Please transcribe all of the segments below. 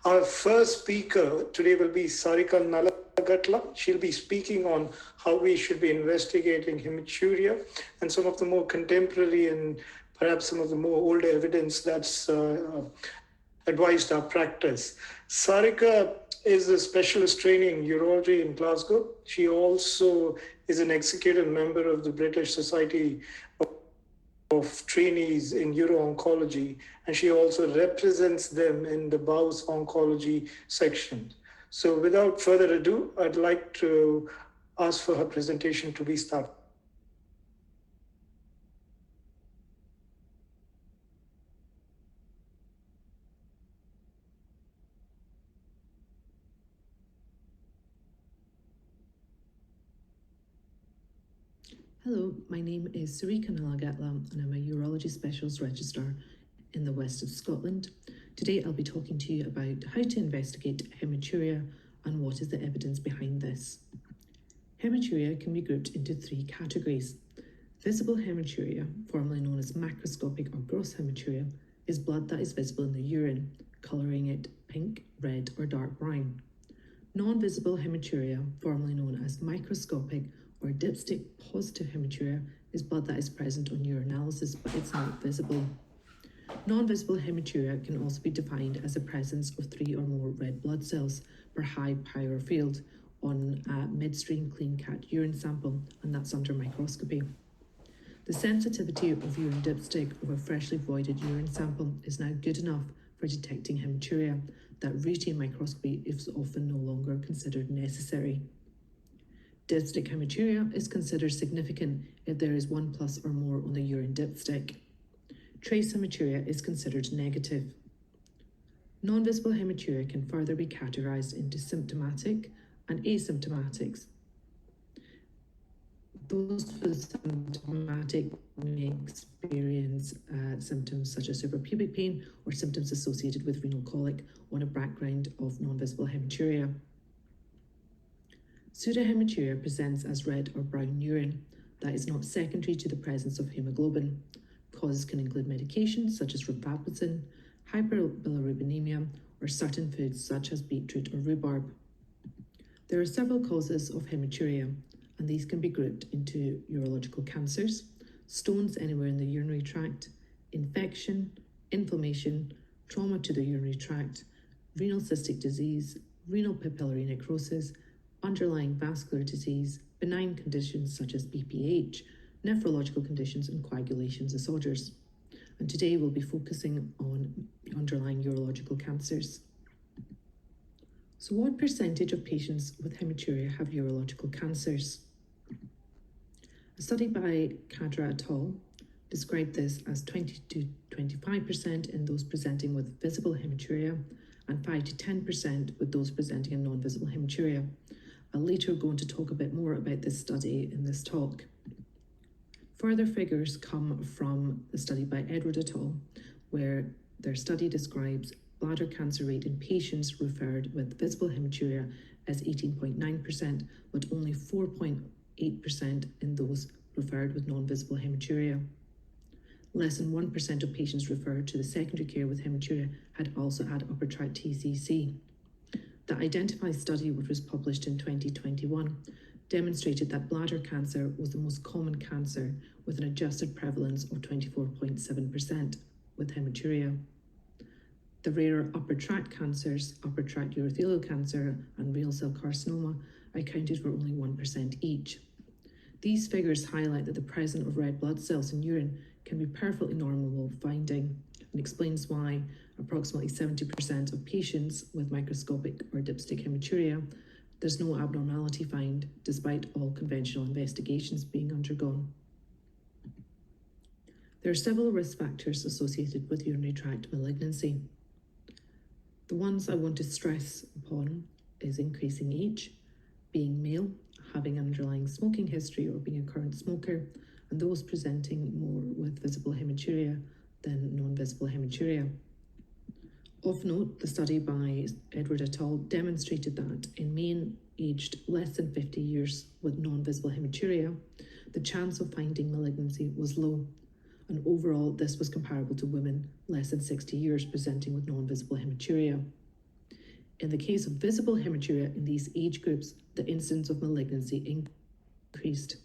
Our first speaker today will be Sarika Nalagatla. She'll be speaking on how we should be investigating hematuria and some of the more contemporary and perhaps some of the more older evidence that's advised our practice. Sarika is a specialist training in urology in Glasgow. She also is an executive member of the British Society of Trainees in Uro-Oncology, and she also represents them in the bowels oncology section. So without further ado, I'd like to ask for her presentation to be started. Hello, my name is Sarika Nalagatla and I'm a urology specialist registrar in the west of Scotland. Today I'll be talking to you about how to investigate hematuria and what is the evidence behind this. Hematuria can be grouped into three categories. Visible hematuria, formerly known as macroscopic or gross hematuria, is blood that is visible in the urine, colouring it pink, red or dark brown. Non-visible hematuria, formerly known as microscopic or dipstick positive hematuria, is blood that is present on urinalysis but it's not visible. Non-visible hematuria can also be defined as the presence of 3 or more red blood cells per high power field on a midstream clean cat urine sample, and that's under microscopy. The sensitivity of urine dipstick of a freshly voided urine sample is now good enough for detecting hematuria that routine microscopy is often no longer considered necessary. Dipstick hematuria is considered significant if there is 1+ or more on the urine dipstick. Trace hematuria is considered negative. Non-visible hematuria can further be categorized into symptomatic and asymptomatics. Those with symptomatic may experience symptoms such as suprapubic pain or symptoms associated with renal colic on a background of non-visible hematuria. Pseudohematuria presents as red or brown urine that is not secondary to the presence of hemoglobin. Causes can include medications such as rifampicin, hyperbilirubinemia, or certain foods such as beetroot or rhubarb. There are several causes of hematuria, and these can be grouped into urological cancers, stones anywhere in the urinary tract, infection, inflammation, trauma to the urinary tract, renal cystic disease, renal papillary necrosis, underlying vascular disease, benign conditions such as BPH, nephrological conditions, and coagulation disorders. And today we'll be focusing on underlying urological cancers. So what percentage of patients with hematuria have urological cancers? A study by Kadra et al. Described this as 20 to 25% in those presenting with visible hematuria and 5 to 10% with those presenting in non-visible hematuria. I'll later go on to talk a bit more about this study in this talk. Further figures come from the study by Edward et al., where their study describes bladder cancer rate in patients referred with visible hematuria as 18.9%, but only 4.8% in those referred with non-visible hematuria. Less than 1% of patients referred to the secondary care with hematuria had also had upper tract TCC. The Identify study, which was published in 2021, demonstrated that bladder cancer was the most common cancer with an adjusted prevalence of 24.7% with hematuria. The rarer upper tract cancers, upper tract urothelial cancer and renal cell carcinoma, accounted for only 1% each. These figures highlight that the presence of red blood cells in urine can be perfectly normal finding, and explains why approximately 70% of patients with microscopic or dipstick hematuria, there's no abnormality found despite all conventional investigations being undergone. There are several risk factors associated with urinary tract malignancy. The ones I want to stress upon is increasing age, being male, having an underlying smoking history or being a current smoker, and those presenting more with visible hematuria than non-visible hematuria. Of note, the study by Edward et al. Demonstrated that in men aged less than 50 years with non-visible hematuria, the chance of finding malignancy was low, and overall this was comparable to women less than 60 years presenting with non-visible hematuria. In the case of visible hematuria in these age groups, the incidence of malignancy increased.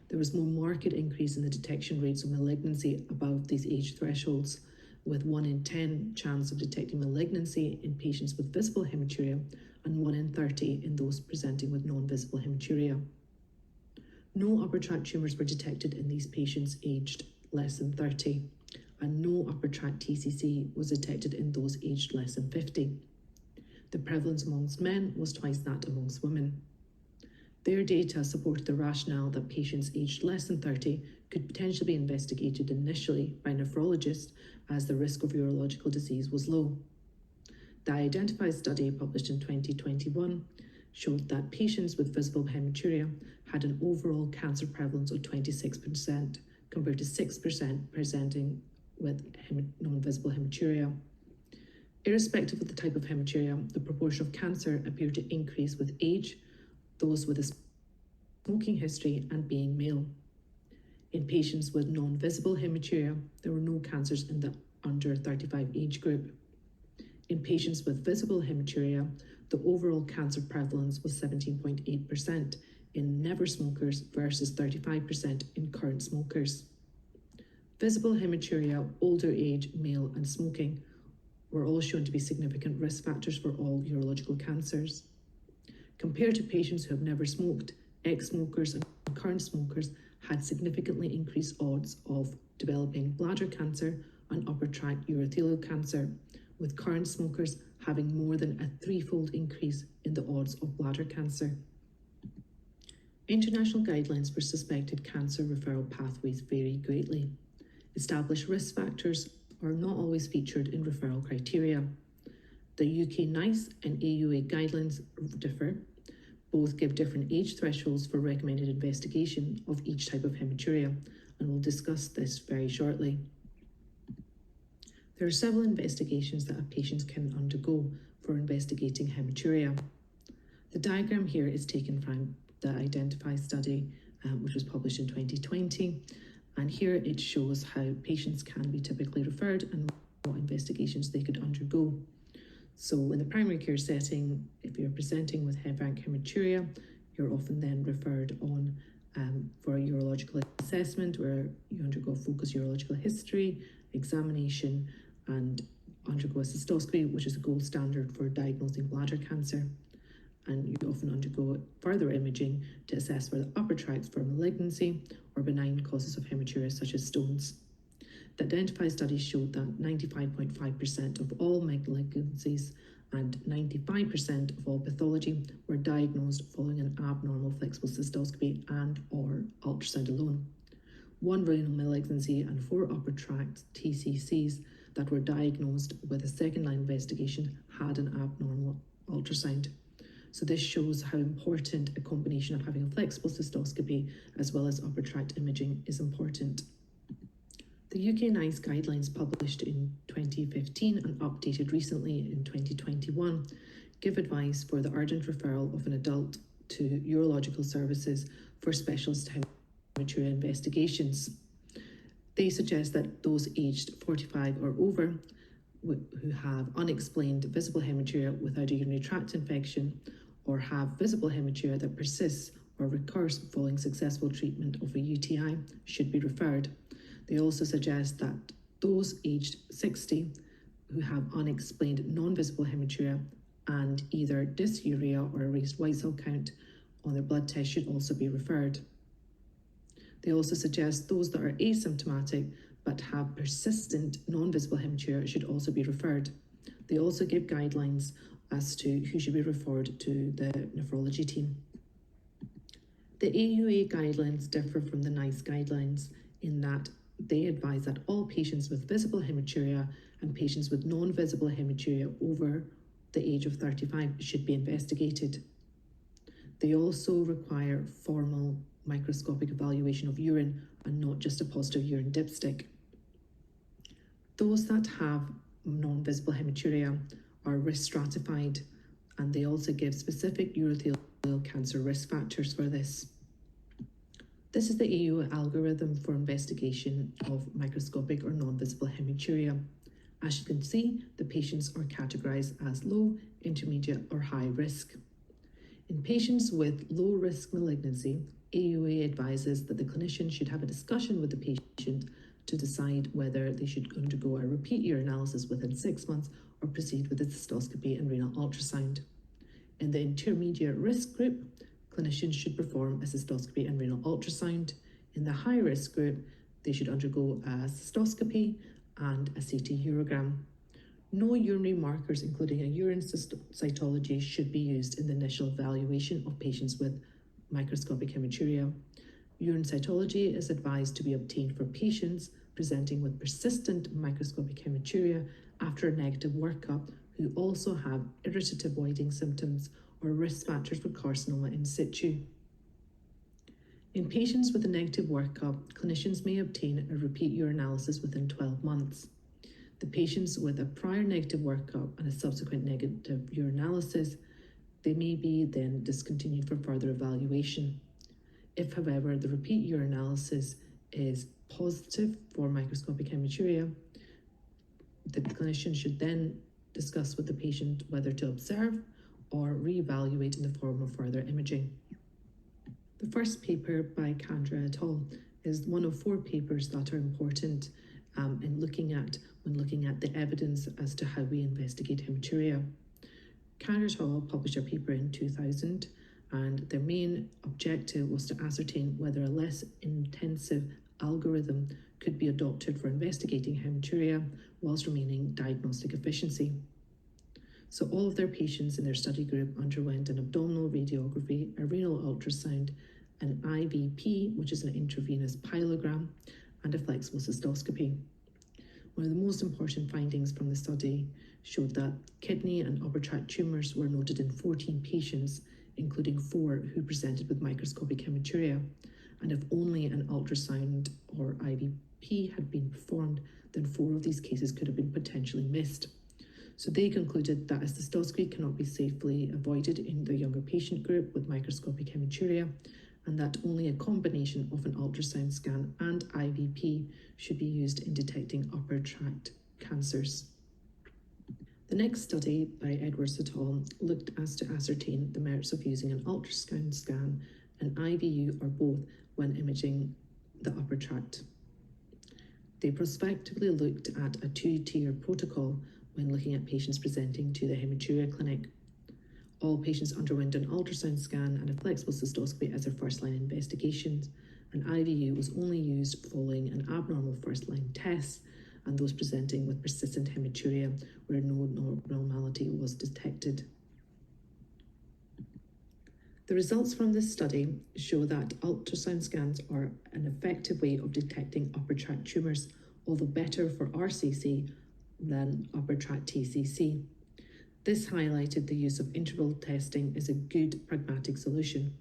There was more marked increase in the detection rates of malignancy above these age thresholds, with 1 in 10 chance of detecting malignancy in patients with visible hematuria and 1 in 30 in those presenting with non-visible hematuria. No upper tract tumours were detected in these patients aged less than 30, and no upper tract TCC was detected in those aged less than 50. The prevalence amongst men was twice that amongst women. Their data supported the rationale that patients aged less than 30 could potentially be investigated initially by nephrologists as the risk of urological disease was low. The Identify study published in 2021 showed that patients with visible hematuria had an overall cancer prevalence of 26% compared to 6% presenting with non-visible hematuria. Irrespective of the type of hematuria, the proportion of cancer appeared to increase with age, those with a smoking history, and being male. In patients with non-visible hematuria, there were no cancers in the under 35 age group. In patients with visible hematuria, the overall cancer prevalence was 17.8% in never smokers versus 35% in current smokers. Visible hematuria, older age, male, and smoking were all shown to be significant risk factors for all urological cancers. Compared to patients who have never smoked, ex-smokers and current smokers had significantly increased odds of developing bladder cancer and upper tract urothelial cancer, with current smokers having more than a 3-fold increase in the odds of bladder cancer. International guidelines for suspected cancer referral pathways vary greatly. Established risk factors are not always featured in referral criteria. The UK NICE and AUA guidelines differ. Both give different age thresholds for recommended investigation of each type of hematuria, and we'll discuss this very shortly. There are several investigations that a patient can undergo for investigating hematuria. The diagram here is taken from the Identify study, which was published in 2020, and here it shows how patients can be typically referred and what investigations they could undergo. So in the primary care setting, if you're presenting with head-rank hematuria, you're often then referred on for a urological assessment where you undergo focused urological history, examination, and undergo a cystoscopy, which is the gold standard for diagnosing bladder cancer. And you often undergo further imaging to assess for the upper tracts for malignancy or benign causes of hematuria such as stones. The Identify study showed that 95.5% of all malignancies and 95% of all pathology were diagnosed following an abnormal flexible cystoscopy and or ultrasound alone. 1 renal malignancy and 4 upper tract TCCs that were diagnosed with a second-line investigation had an abnormal ultrasound. So this shows how important a combination of having a flexible cystoscopy as well as upper tract imaging is important. The UK NICE guidelines published in 2015 and updated recently in 2021 give advice for the urgent referral of an adult to urological services for specialist hematuria investigations. They suggest that those aged 45 or over who have unexplained visible hematuria without a urinary tract infection or have visible hematuria that persists or recurs following successful treatment of a UTI should be referred. They also suggest that those aged 60 who have unexplained non-visible hematuria and either dysuria or a raised white cell count on their blood test should also be referred. They also suggest those that are asymptomatic but have persistent non-visible hematuria should also be referred. They also give guidelines as to who should be referred to the nephrology team. The AUA guidelines differ from the NICE guidelines in that they advise that all patients with visible hematuria and patients with non-visible hematuria over the age of 35 should be investigated. They also require formal microscopic evaluation of urine and not just a positive urine dipstick. Those that have non-visible hematuria are risk stratified, and they also give specific urothelial cancer risk factors for this. This is the EU algorithm for investigation of microscopic or non-visible hematuria. As you can see, the patients are categorized as low, intermediate, or high risk. In patients with low-risk malignancy, AUA advises that the clinician should have a discussion with the patient to decide whether they should undergo a repeat urinalysis within 6 months or proceed with a cystoscopy and renal ultrasound. In the intermediate risk group, clinicians should perform a cystoscopy and renal ultrasound. In the high risk group, they should undergo a cystoscopy and a CT urogram. No urinary markers, including a urine cytology, should be used in the initial evaluation of patients with microscopic hematuria. Urine cytology is advised to be obtained for patients presenting with persistent microscopic hematuria after a negative workup who also have irritative voiding symptoms or risk factors for carcinoma in situ. In patients with a negative workup, clinicians may obtain a repeat urinalysis within 12 months. The patients with a prior negative workup and a subsequent negative urinalysis, they may be then discontinued for further evaluation. If, however, the repeat urinalysis is positive for microscopic hematuria, the clinician should then discuss with the patient whether to observe or reevaluate in the form of further imaging. The first paper by Kandra et al. Is one of 4 papers that are important when looking at the evidence as to how we investigate hematuria. Kandra et al. Published a paper in 2000, and their main objective was to ascertain whether a less intensive algorithm could be adopted for investigating hematuria whilst remaining diagnostic efficiency. So all of their patients in their study group underwent an abdominal radiography, a renal ultrasound, an IVP, which is an intravenous pyelogram, and a flexible cystoscopy. One of the most important findings from the study showed that kidney and upper tract tumours were noted in 14 patients, including 4 who presented with microscopic hematuria. And if only an ultrasound or IVP had been performed, then 4 of these cases could have been potentially missed. So they concluded that a cystoscopy cannot be safely avoided in the younger patient group with microscopic hematuria, and that only a combination of an ultrasound scan and IVP should be used in detecting upper tract cancers. The next study by Edwards et al. Looked as to ascertain the merits of using an ultrasound scan, an IVU, or both when imaging the upper tract. They prospectively looked at a 2-tier protocol when looking at patients presenting to the hematuria clinic. All patients underwent an ultrasound scan and a flexible cystoscopy as their first-line investigations. An IVU was only used following an abnormal first-line test, and those presenting with persistent hematuria where no abnormality was detected. The results from this study show that ultrasound scans are an effective way of detecting upper tract tumours, although better for RCC than upper tract TCC. This highlighted the use of interval testing as a good pragmatic solution,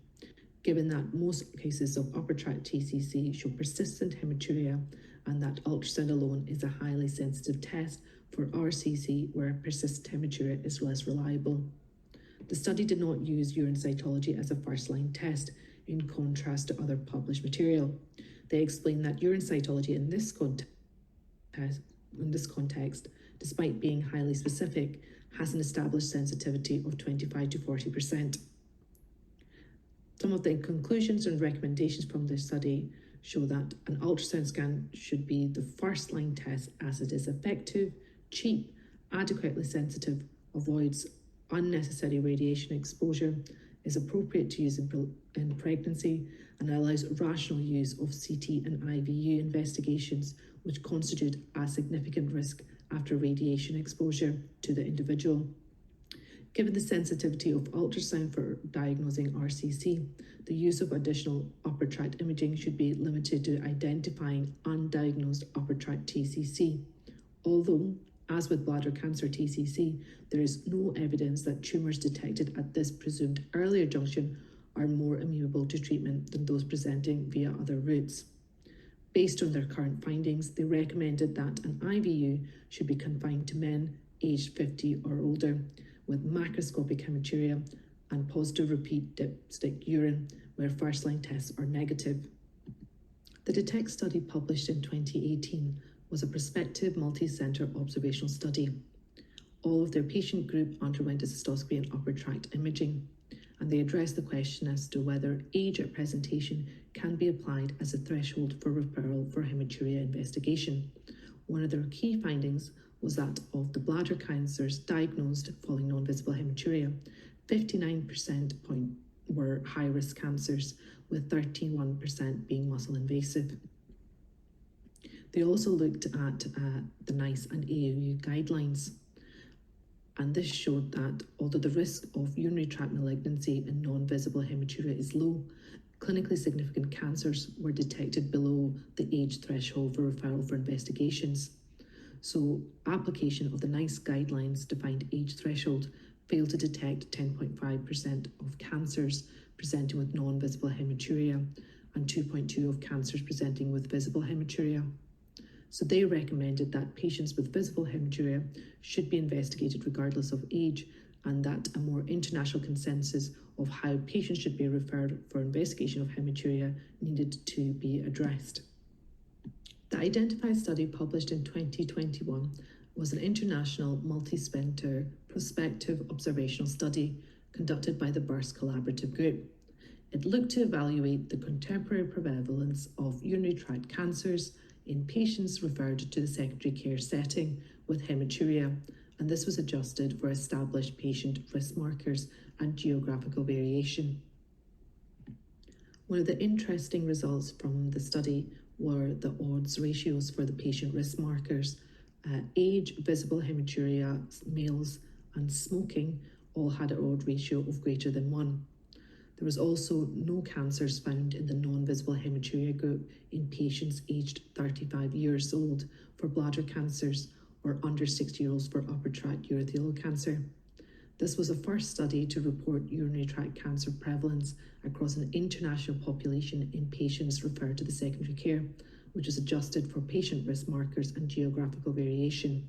given that most cases of upper tract TCC show persistent hematuria and that ultrasound alone is a highly sensitive test for RCC where persistent hematuria is less reliable. The study did not use urine cytology as a first-line test, in contrast to other published material. They explained that urine cytology in this context, despite being highly specific, has an established sensitivity of 25 to 40%. Some of the conclusions and recommendations from this study show that an ultrasound scan should be the first-line test as it is effective, cheap, adequately sensitive, avoids unnecessary radiation exposure, is appropriate to use in pregnancy, and allows rational use of CT and IVU investigations, which constitute a significant risk after radiation exposure to the individual. Given the sensitivity of ultrasound for diagnosing RCC, the use of additional upper tract imaging should be limited to identifying undiagnosed upper tract TCC. Although, as with bladder cancer TCC, there is no evidence that tumours detected at this presumed earlier junction are more amenable to treatment than those presenting via other routes. Based on their current findings, they recommended that an IVU should be confined to men aged 50 or older with macroscopic hematuria and positive repeat dipstick urine where first-line tests are negative. The DETECT study, published in 2018, was a prospective multi-centre observational study. All of their patient group underwent a cystoscopy and upper tract imaging, and they addressed the question as to whether age at presentation can be applied as a threshold for referral for hematuria investigation. One of their key findings was that of the bladder cancers diagnosed following non-visible hematuria, 59% were high-risk cancers, with 31% being muscle invasive. They also looked at the NICE and AAU guidelines, and this showed that although the risk of urinary tract malignancy in non-visible hematuria is low, clinically significant cancers were detected below the age threshold for referral for investigations. So application of the NICE guidelines defined age threshold failed to detect 10.5% of cancers presenting with non-visible hematuria and 2.2% of cancers presenting with visible hematuria. So they recommended that patients with visible hematuria should be investigated regardless of age, and that a more international consensus of how patients should be referred for investigation of hematuria needed to be addressed. The IDENTIFY study, published in 2021, was an international multi-center prospective observational study conducted by the BURST Collaborative Group. It looked to evaluate the contemporary prevalence of urinary tract cancers in patients referred to the secondary care setting with hematuria, and this was adjusted for established patient risk markers and geographical variation. One of the interesting results from the study were the odds ratios for the patient risk markers. Age, visible hematuria, males, and smoking all had an odd ratio of greater than 1. There was also no cancers found in the non-visible hematuria group in patients aged 35 years old for bladder cancers or under 60-year-olds for upper tract urothelial cancer. This was the first study to report urinary tract cancer prevalence across an international population in patients referred to the secondary care, which was adjusted for patient risk markers and geographical variation.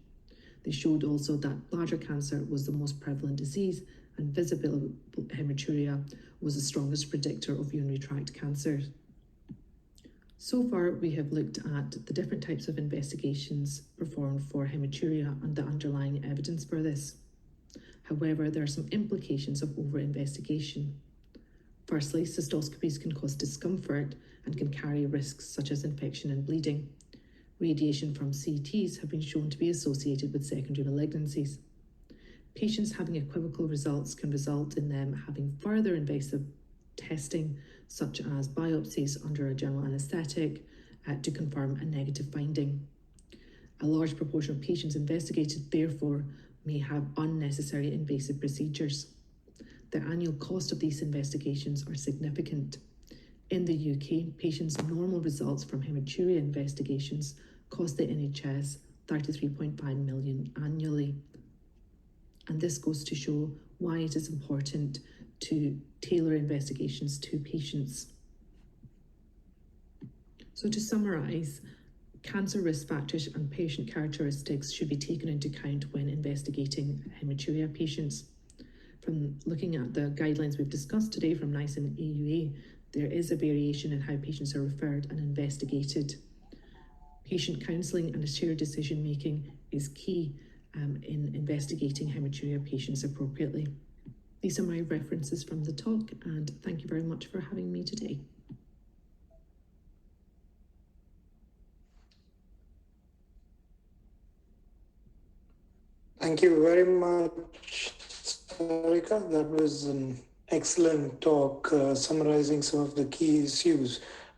They showed also that bladder cancer was the most prevalent disease, and visible hematuria was the strongest predictor of urinary tract cancer. So far, we have looked at the different types of investigations performed for hematuria and the underlying evidence for this. However, there are some implications of over-investigation. Firstly, cystoscopies can cause discomfort and can carry risks such as infection and bleeding. Radiation from CTs have been shown to be associated with secondary malignancies. Patients having equivocal results can result in them having further invasive testing, such as biopsies under a general anaesthetic, to confirm a negative finding. A large proportion of patients investigated, therefore, may have unnecessary invasive procedures. The annual cost of these investigations are significant. In the UK, patients' normal results from hematuria investigations cost the NHS £33.5 million annually. And this goes to show why it is important to tailor investigations to patients. So to summarise, cancer risk factors and patient characteristics should be taken into account when investigating hematuria patients. From looking at the guidelines we've discussed today from NICE and AUA, there is a variation in how patients are referred and investigated. Patient counselling and shared decision making is key in investigating hematuria patients appropriately. These are my references from the talk, and thank you very much for having me today. Thank you very much, Sarika. That was an excellent talk summarizing some of the key issues